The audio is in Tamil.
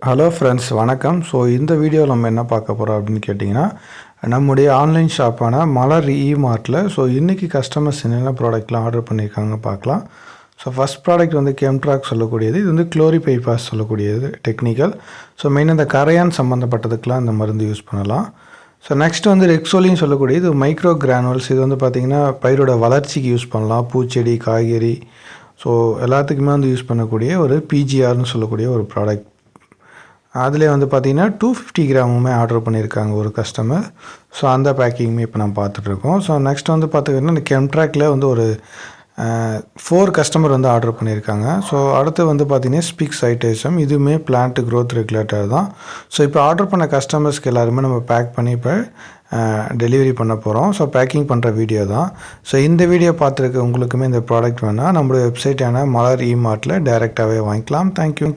ஹலோ ஃப்ரெண்ட்ஸ் வணக்கம். ஸோ இந்த வீடியோவில் நம்ம என்ன பார்க்க போகிறோம் அப்படின்னு கேட்டிங்கன்னா, நம்முடைய ஆன்லைன் ஷாப்பான மலர் இமார்ட்டில் ஸோ இன்றைக்கி கஸ்டமர்ஸ் என்னென்ன ப்ராடக்ட்லாம் ஆர்டர் பண்ணியிருக்காங்க பார்க்கலாம். ஸோ ஃபஸ்ட் ப்ராடக்ட் வந்து கெம்ட்ராக் சொல்லக்கூடியது. இது வந்து குளோரிபைபாஸ் சொல்லக்கூடியது டெக்னிக்கல். ஸோ மெயினாக இந்த கரையான் சம்மந்தப்பட்டதுக்கெலாம் இந்த மருந்து யூஸ் பண்ணலாம். ஸோ நெக்ஸ்ட் வந்து ரெக்ஸோலின்னு சொல்லக்கூடியது இது மைக்ரோ கிரானுவல்ஸ். இது வந்து பார்த்திங்கன்னா பயிரோட வளர்ச்சிக்கு யூஸ் பண்ணலாம். பூச்செடி, காய்கறி, ஸோ எல்லாத்துக்குமே வந்து யூஸ் பண்ணக்கூடிய ஒரு பிஜிஆர்னு சொல்லக்கூடிய ஒரு ப்ராடக்ட். அதிலே வந்து பார்த்திங்கன்னா 250 கிராமுமே ஆர்டர் பண்ணியிருக்காங்க ஒரு கஸ்டமர். ஸோ அந்த பேக்கிங்குமே இப்போ நம்ம பார்த்துட்ருக்கோம். ஸோ நெக்ஸ்ட் வந்து பார்த்திங்கன்னா இந்த கெம்ட்ராக்கில் வந்து ஒரு 4 கஸ்டமர் வந்து ஆர்டர் பண்ணியிருக்காங்க. ஸோ அடுத்து வந்து பார்த்திங்கன்னா ஸ்பிக்ஸ் ஐட்டேஷம், இதுவுமே பிளான்ட் க்ரோத் ரெகுலேட்டர் தான். ஸோ இப்போ ஆர்டர் பண்ண கஸ்டமர்ஸ்க்கு எல்லாருமே நம்ம பேக் பண்ணி இப்போ டெலிவரி பண்ண போகிறோம். ஸோ பேக்கிங் பண்ணுற வீடியோ தான். ஸோ இந்த வீடியோ பார்த்துருக்க உங்களுக்குமே இந்த ப்ராடக்ட் வேணால் நம்மளோட வெப்சைட்டான மலர் இமார்ட்டில் டைரெக்டாகவே வாங்கிக்கலாம். தேங்க்யூ.